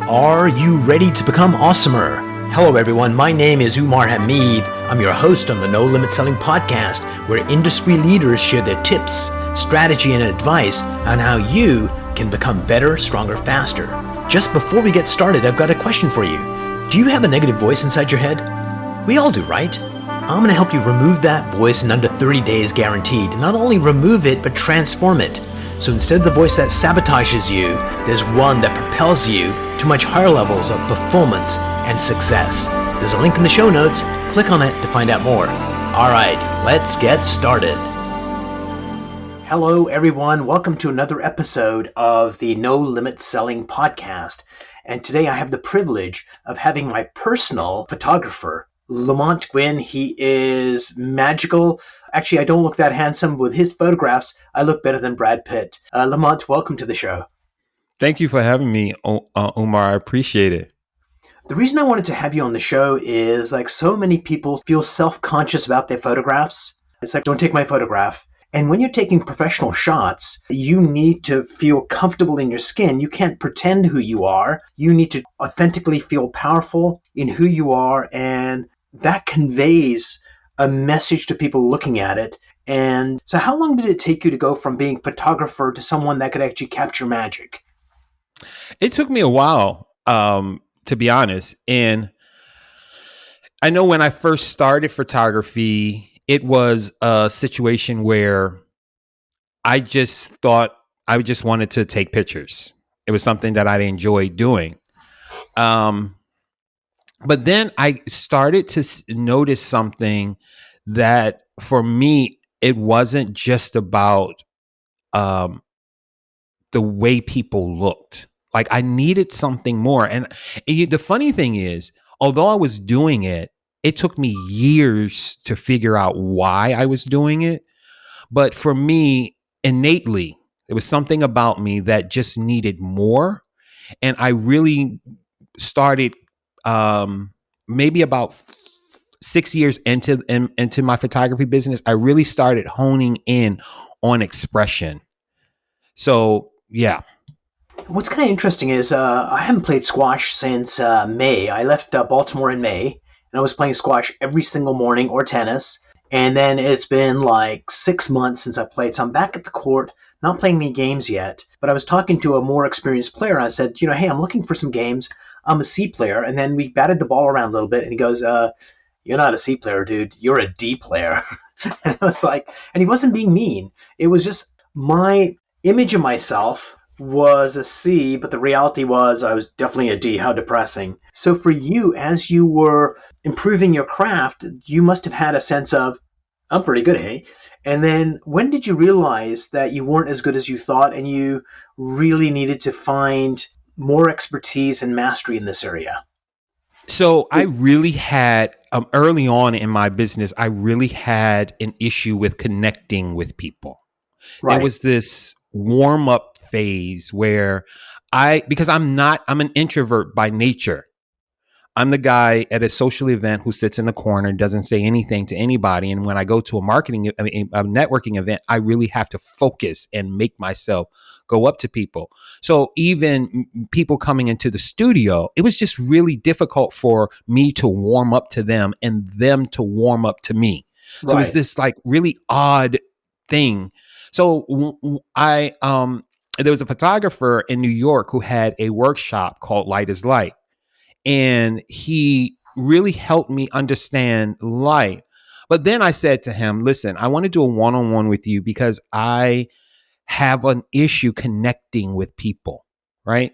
Are you ready to become awesomer? Hello everyone, my name is Umar. I'm your host on the No Limit Selling podcast, where industry leaders share their tips, strategy, and advice on how you can become better, stronger, faster. Just before we get started, I've got a question for you. Do you have a negative voice inside your head? We all do, right? I'm going to help you remove that voice in under 30 days guaranteed. Not only remove it, but transform it. So instead of the voice that sabotages you, there's one that propels you to much higher levels of performance and success. There's a link in the show notes. Click on it to find out more. All right, let's get started. Hello, everyone. Welcome to another episode of the No Limit Selling podcast. And today I have the privilege of having my personal photographer, Lamonte Gwynn. He is magical. Actually, I don't look that handsome. With his photographs, I look better than Brad Pitt. Lamonte, welcome to the show. Thank you for having me, Umar. I appreciate it. The reason I wanted to have you on the show is, like, so many people feel self-conscious about their photographs. It's like, don't take my photograph. And when you're taking professional shots, you need to feel comfortable in your skin. You can't pretend who you are. You need to authentically feel powerful in who you are, and that conveys a message to people looking at it. And so how long did it take you to go from being a photographer to someone that could actually capture magic? It took me a while, to be honest. And I know when I first started photography, it was a situation where I just thought I just wanted to take pictures. It was something that I enjoyed doing. But then I started to notice something that for me, it wasn't just about the way people looked. Like, I needed something more. And the funny thing is, although I was doing it, it took me years to figure out why I was doing it. But for me, innately, there was something about me that just needed more. And I really started maybe about 6 years into my photography business. I really started honing in on expression. So, yeah. What's kind of interesting is I haven't played squash since May. I left Baltimore in May, and I was playing squash every single morning, or tennis. And then it's been like 6 months since I played. So I'm back at the court, not playing any games yet. But I was talking to a more experienced player. I said, hey, I'm looking for some games. I'm a C player. And then we batted the ball around a little bit, and he goes, you're not a C player, dude. You're a D player. And I was like, and he wasn't being mean. It was just my image of myself was a C, but the reality was I was definitely a D. How depressing. So for you, as you were improving your craft, you must have had a sense of, I'm pretty good, hey? And then when did you realize that you weren't as good as you thought, and you really needed to find more expertise and mastery in this area? So I really had, early on in my business, I really had an issue with connecting with people. Right. There was this warm up phase where because I'm an introvert by nature. I'm the guy at a social event who sits in the corner and doesn't say anything to anybody. And when I go to a networking event, I really have to focus and make myself go up to people. So even people coming into the studio, it was just really difficult for me to warm up to them and them to warm up to me. Right. So it's this like really odd thing. So there was a photographer in New York who had a workshop called Light is Light. And he really helped me understand light. But then I said to him, listen, I want to do a one-on-one with you because I have an issue connecting with people, right?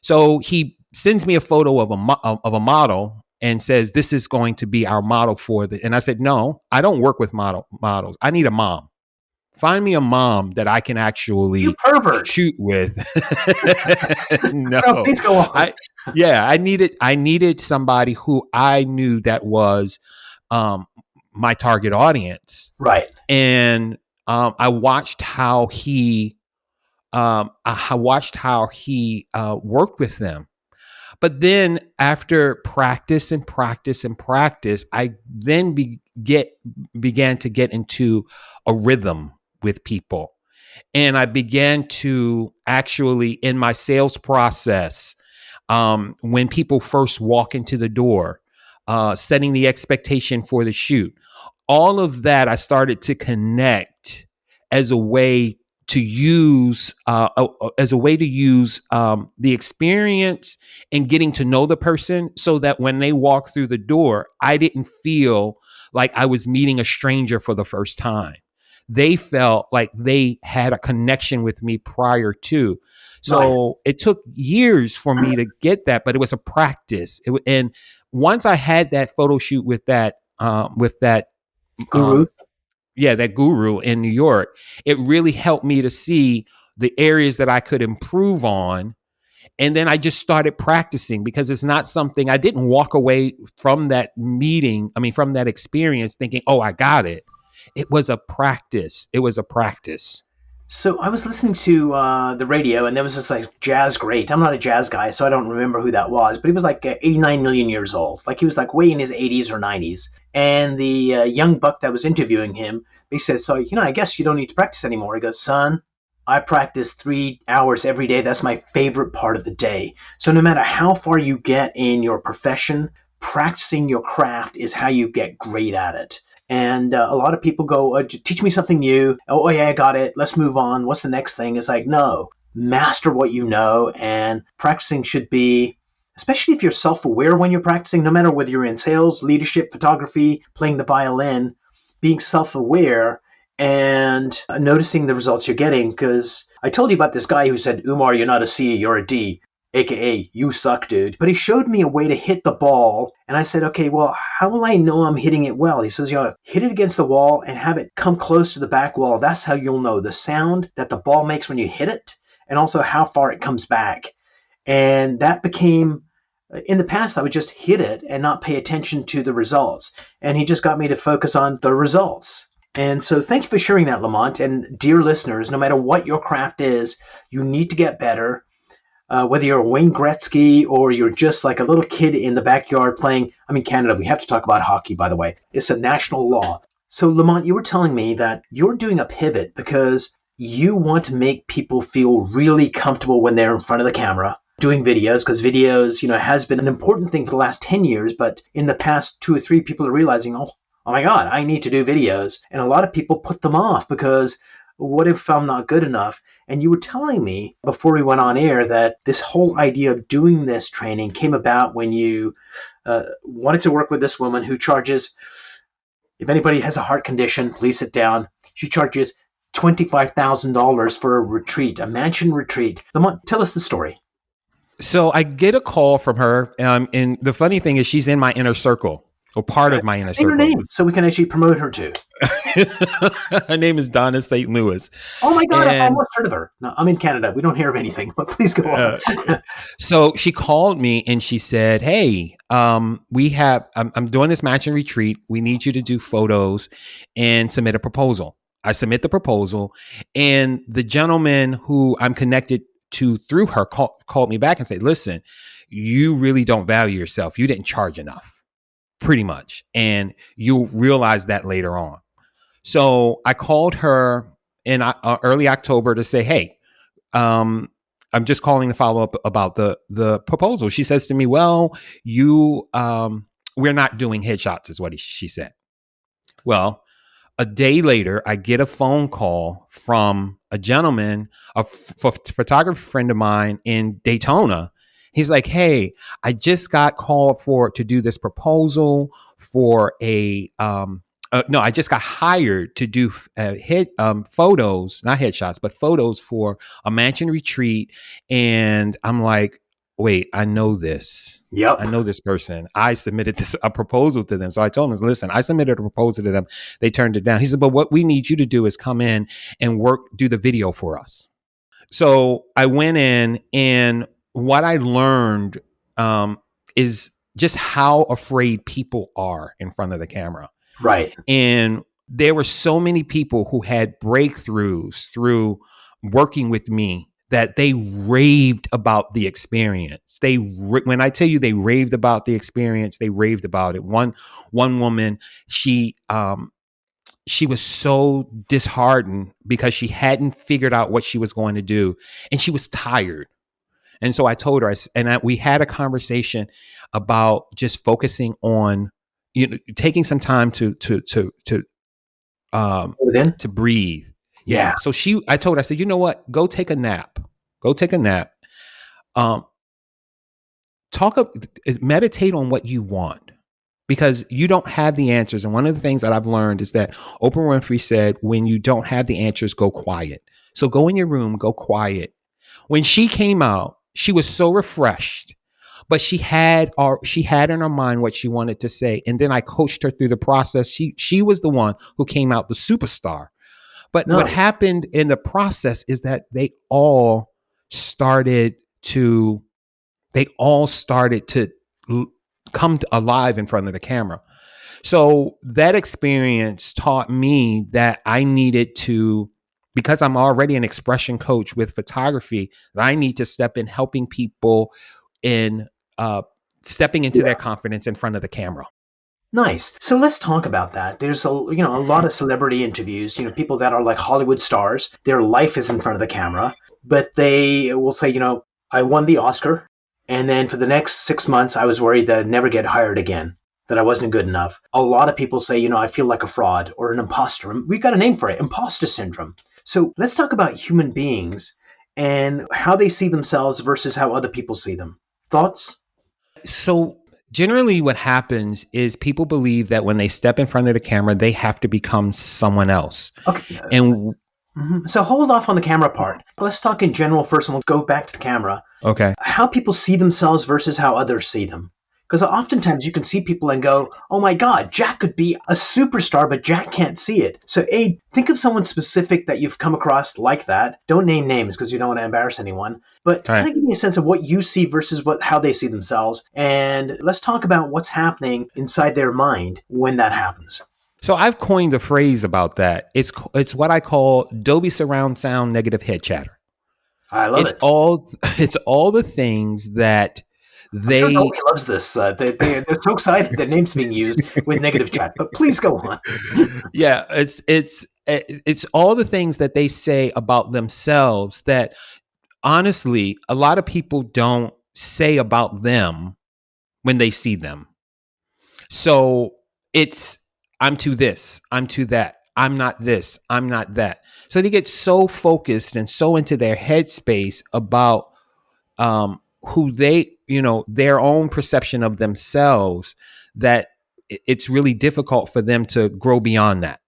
So he sends me a photo of a model and says, this is going to be our model for the, and I said, no, I don't work with models. I need a mom. Find me a mom that I can actually shoot with. No, please go on. I needed somebody who I knew that was my target audience. Right. And I watched how he worked with them. But then after practice and practice and practice, I then began to get into a rhythm with people. And I began to actually, in my sales process, when people first walk into the door, setting the expectation for the shoot. All of that I started to connect as a way to use the experience and getting to know the person, so that when they walk through the door, I didn't feel like I was meeting a stranger for the first time. They felt like they had a connection with me prior to. So It took years for me to get that, but it was a practice. And once I had that photo shoot with that Guru. That guru in New York, it really helped me to see the areas that I could improve on. And then I just started practicing, because it's not something, I didn't walk away from that meeting. I mean, from that experience thinking, oh, I got it. It was a practice. So I was listening to the radio, and there was this like jazz great. I'm not a jazz guy, so I don't remember who that was, but he was like 89 million years old. Like he was like way in his 80s or 90s. And the young buck that was interviewing him, he said, so, I guess you don't need to practice anymore. He goes, son, I practice 3 hours every day. That's my favorite part of the day. So no matter how far you get in your profession, practicing your craft is how you get great at it. And a lot of people go, teach me something new. Oh, yeah, I got it. Let's move on. What's the next thing? It's like, no, master what you know. And practicing should be, especially if you're self-aware when you're practicing, no matter whether you're in sales, leadership, photography, playing the violin, being self-aware and noticing the results you're getting. Because I told you about this guy who said, Umar, you're not a C, you're a D. AKA, you suck, dude. But he showed me a way to hit the ball. And I said, okay, well, how will I know I'm hitting it well? He says, hit it against the wall and have it come close to the back wall. That's how you'll know the sound that the ball makes when you hit it, and also how far it comes back. And that became, in the past, I would just hit it and not pay attention to the results. And he just got me to focus on the results. And so thank you for sharing that, Lamont. And dear listeners, no matter what your craft is, you need to get better. Whether you're Wayne Gretzky or you're just like a little kid in the backyard playing, Canada, we have to talk about hockey, by the way. It's a national law. So, Lamont, you were telling me that you're doing a pivot because you want to make people feel really comfortable when they're in front of the camera doing videos, because videos, has been an important thing for the last 10 years. But in the past 2 or 3, people are realizing, oh my God, I need to do videos. And a lot of people put them off because what if I'm not good enough? And you were telling me before we went on air that this whole idea of doing this training came about when you wanted to work with this woman who charges, if anybody has a heart condition, please sit down. She charges $25,000 for a retreat, a mansion retreat. Lamont, tell us the story. So I get a call from her. And the funny thing is she's in my inner circle, or part of my inner circle. Her name, so we can actually promote her too. Her name is Donna St. Louis. Oh my God, I almost heard of her. No, I'm in Canada. We don't hear of anything, but please go on. So she called me and she said, hey, I'm doing this mansion retreat. We need you to do photos and submit a proposal. I submit the proposal, and the gentleman who I'm connected to through her called me back and said, listen, you really don't value yourself. You didn't charge enough, pretty much. And you'll realize that later on. So I called her in early October to say, hey, I'm just calling to follow up about the proposal. She says to me, well, we're not doing headshots, is what she said. Well, a day later, I get a phone call from a gentleman, a photographer friend of mine in Daytona. He's like, hey, I just got called to do this proposal for I just got hired to do photos, not headshots, but photos for a mansion retreat. And I'm like, wait, I know this. Yep. I know this person. I submitted a proposal to them. So I told him, listen, I submitted a proposal to them. They turned it down. He said, but what we need you to do is come in and do the video for us. So I went in, and what I learned is just how afraid people are in front of the camera. Right. And there were so many people who had breakthroughs through working with me that they raved about the experience. When I tell you they raved about the experience, they raved about it. One woman, she was so disheartened because she hadn't figured out what she was going to do, and she was tired. And so I told her, we had a conversation about just focusing on, taking some time Within? to breathe. Yeah. Yeah. So I told her, I said, you know what? Go take a nap. Go take a nap. Um, meditate on what you want, because you don't have the answers. And one of the things that I've learned is that Oprah Winfrey said, when you don't have the answers, go quiet. So go in your room, go quiet. When she came out, she was so refreshed, but she had in her mind what she wanted to say. And then I coached her through the process. She was the one who came out the superstar. But what happened in the process is that they all started to come alive in front of the camera. So that experience taught me that I needed to, because I'm already an expression coach with photography, that I need to step in helping people in stepping into their confidence in front of the camera. Nice. So let's talk about that. There's a lot of celebrity interviews, people that are like Hollywood stars. Their life is in front of the camera, but they will say, I won the Oscar, and then for the next 6 months, I was worried that I'd never get hired again, that I wasn't good enough. A lot of people say, I feel like a fraud or an imposter. We've got a name for it, imposter syndrome. So let's talk about human beings and how they see themselves versus how other people see them. Thoughts? So generally what happens is people believe that when they step in front of the camera, they have to become someone else. Okay. And So hold off on the camera part. Let's talk in general first, and we'll go back to the camera. Okay. How people see themselves versus how others see them. Because oftentimes you can see people and go, oh my God, Jack could be a superstar, but Jack can't see it. So think of someone specific that you've come across like that. Don't name names because you don't want to embarrass anyone. But kind of give me a sense of what you see versus how they see themselves. And let's talk about what's happening inside their mind when that happens. So I've coined a phrase about that. It's what I call Dolby surround sound negative head chatter. I love it. It's all the things that I'm sure nobody loves this. They're so excited their name's being used with negative chat. But please go on. Yeah, it's all the things that they say about themselves that honestly a lot of people don't say about them when they see them. So it's, I'm to this, I'm to that, I'm not this, I'm not that. So they get so focused and so into their headspace about who they, their own perception of themselves, that it's really difficult for them to grow beyond that.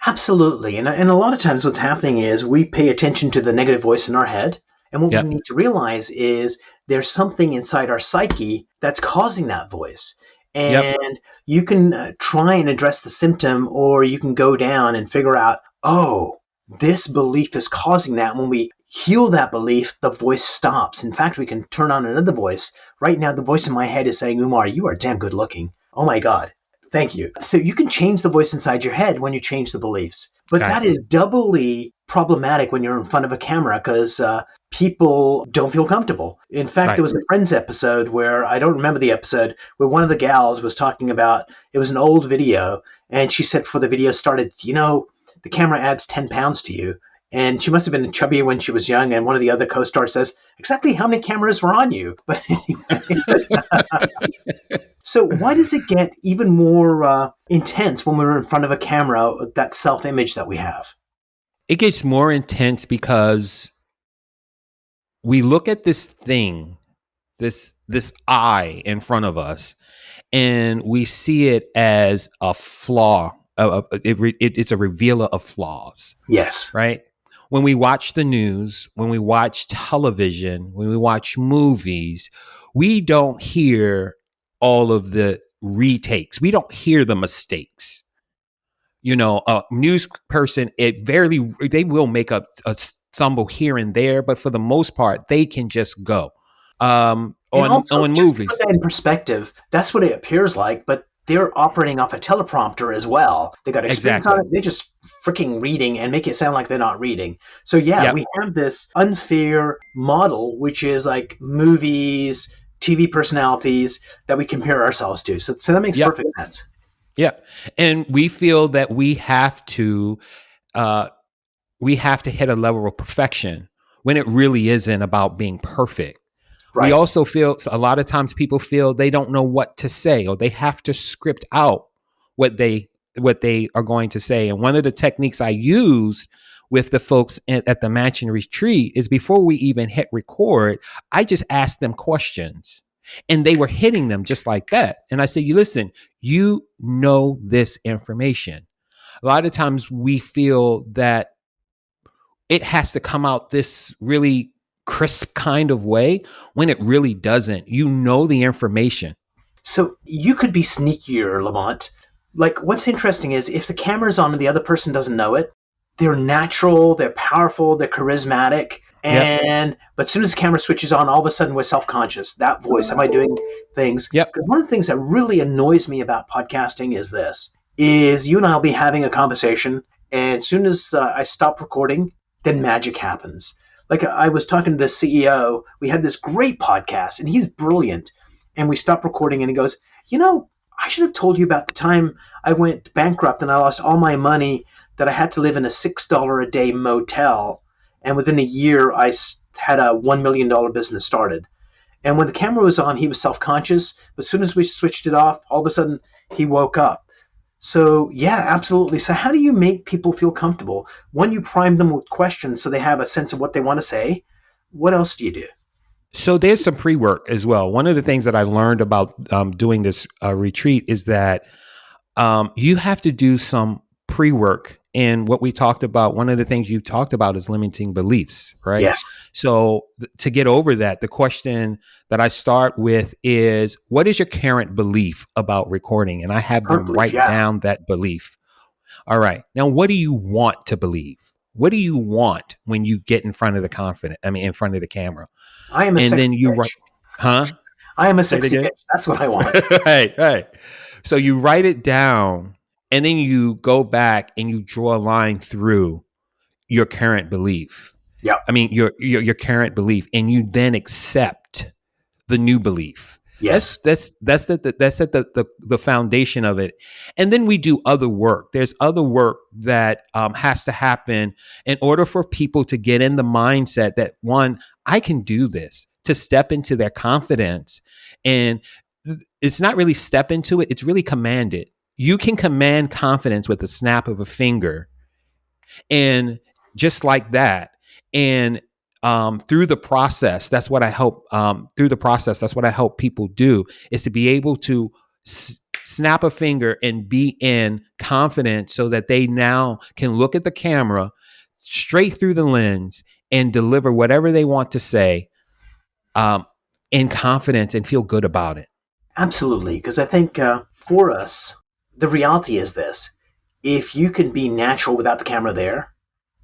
Absolutely. And a lot of times what's happening is we pay attention to the negative voice in our head. And what we need to realize is there's something inside our psyche that's causing that voice. And you can try and address the symptom, or you can go down and figure out, oh, this belief is causing that. When we heal that belief, the voice stops. In fact, we can turn on another voice. Right now, the voice in my head is saying, Umar, you are damn good looking. Oh my God. Thank you. So you can change the voice inside your head when you change the beliefs. But that is doubly problematic when you're in front of a camera, because people don't feel comfortable. In fact, there was a Friends episode where, I don't remember the episode, where one of the gals was talking about, it was an old video, and she said before the video started, the camera adds 10 pounds to you. And she must have been chubby when she was young. And one of the other co-stars says, exactly how many cameras were on you? But anyway. So why does it get even more intense when we're in front of a camera, that self-image that we have? It gets more intense because we look at this thing, this eye in front of us, and we see it as a flaw. It's a revealer of flaws. Yes. Right? When we watch the news, when we watch television, when we watch movies, we don't hear all of the retakes. We don't hear the mistakes. A news person, they will make a stumble here and there, but for the most part, they can just go. On movies. To put that in perspective, that's what it appears like, but they're operating off a teleprompter as well. They got experience on it. They're just freaking reading and make it sound like they're not reading. So we have this unfair model, which is like movies, TV personalities that we compare ourselves to. So that makes perfect sense. Yeah. And we feel that we have to hit a level of perfection when it really isn't about being perfect. We Right. also feel a lot of times people feel they don't know what to say, or they have to script out what they are going to say. And one of the techniques I use with the folks at the Mansion Retreat is before we even hit record, I just ask them questions, and they were hitting them just like that. And I say, you listen, you know this information. A lot of times we feel that it has to come out this really crisp kind of way when it really doesn't. You know the information. So you could be sneakier, Lamont. Like, what's interesting is if the camera's on and the other person doesn't know it, they're natural, they're powerful, they're charismatic. Yep. But as soon as the camera switches on, all of a sudden we're self-conscious. That voice, am I doing things? Yep. Because one of the things that really annoys me about podcasting is this, is you and I'll be having a conversation, and as soon as I stop recording, then magic happens. Like I was talking to the CEO, we had this great podcast, and he's brilliant. And we stopped recording, and he goes, I should have told you about the time I went bankrupt and I lost all my money, that I had to live in a $6 a day motel. And within a year, I had a $1 million business started. And when the camera was on, he was self-conscious. But as soon as we switched it off, all of a sudden, he woke up. So, yeah, absolutely. So how do you make people feel comfortable? When you prime them with questions so they have a sense of what they want to say, what else do you do? So there's some pre-work as well. One of the things that I learned about doing this retreat is that you have to do some pre-work. And what we talked about, one of the things you talked about is limiting beliefs, right? Yes. So to get over that, the question that I start with is, what is your current belief about recording? And I have them write down that belief. All right. Now, what do you want to believe? What do you want when you get in front of in front of the camera? I am a sexy bitch. Huh? I am a sexy bitch. That's what I want. Right. So you write it down, and then you go back and you draw a line through your current belief. Yeah. I mean, your current belief, and you then accept the new belief. Yes. That's the foundation of it. And then we do other work. There's other work that has to happen in order for people to get in the mindset that, one, I can do this, to step into their confidence. And it's not really step into it, it's really command it. You can command confidence with the snap of a finger. And just like that. And through the process, that's what I help. That's what I help people do, is to be able to snap a finger and be in confidence, so that they now can look at the camera straight through the lens and deliver whatever they want to say in confidence and feel good about it. Absolutely, because I think for us, the reality is this: if you can be natural without the camera there,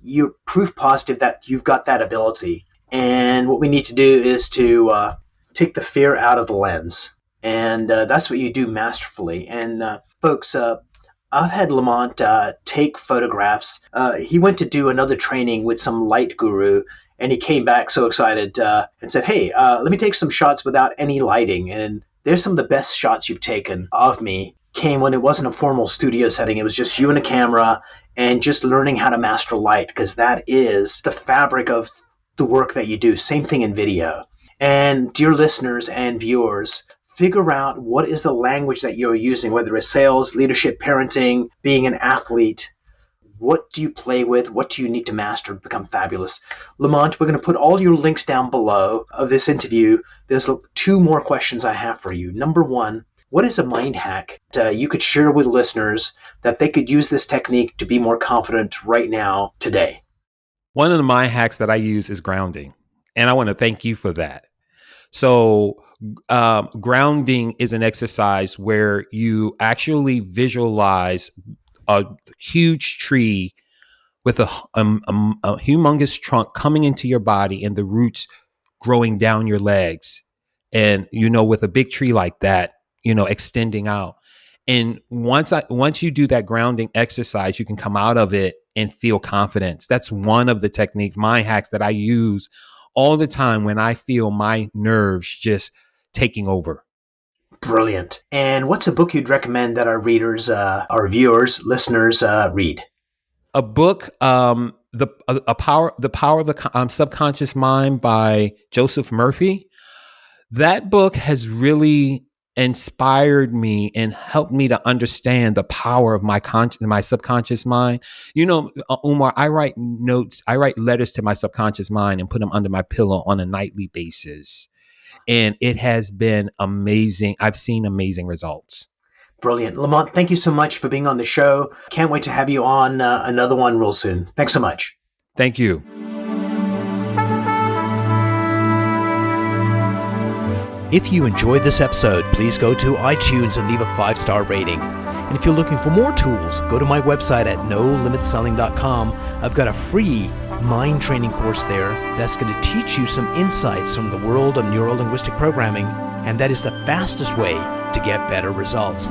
you're proof positive that you've got that ability. And what we need to do is to take the fear out of the lens. And that's what you do masterfully. And folks, I've had Lamont take photographs. He went to do another training with some light guru, and he came back so excited and said, hey, let me take some shots without any lighting. And there's some of the best shots you've taken of me came when it wasn't a formal studio setting. It was just you and a camera, and just learning how to master light, because that is the fabric of the work that you do. Same thing in video. And dear listeners and viewers, figure out what is the language that you're using, whether it's sales, leadership, parenting, being an athlete. What do you play with? What do you need to master to become fabulous? Lamont, we're going to put all your links down below of this interview. There's 2 more questions I have for you. Number 1, what is a mind hack you could share with listeners that they could use this technique to be more confident right now, today? One of the mind hacks that I use is grounding. And I want to thank you for that. So grounding is an exercise where you actually visualize a huge tree with a humongous trunk coming into your body, and the roots growing down your legs. And, with a big tree like that, extending out. And once you do that grounding exercise, you can come out of it and feel confidence. That's one of the techniques, mind hacks, that I use all the time when I feel my nerves just taking over. Brilliant. And what's a book you'd recommend that our readers, our viewers, listeners read? A book, The Power of the Subconscious Mind by Joseph Murphy. That book has really inspired me and helped me to understand the power of my subconscious mind. Umar, I write notes, I write letters to my subconscious mind and put them under my pillow on a nightly basis. And it has been amazing. I've seen amazing results. Brilliant. Lamonte, thank you so much for being on the show. Can't wait to have you on another one real soon. Thanks so much. Thank you. If you enjoyed this episode, please go to iTunes and leave a 5-star rating. And if you're looking for more tools, go to my website at nolimitselling.com. I've got a free mind training course there that's going to teach you some insights from the world of neuro-linguistic programming, and that is the fastest way to get better results.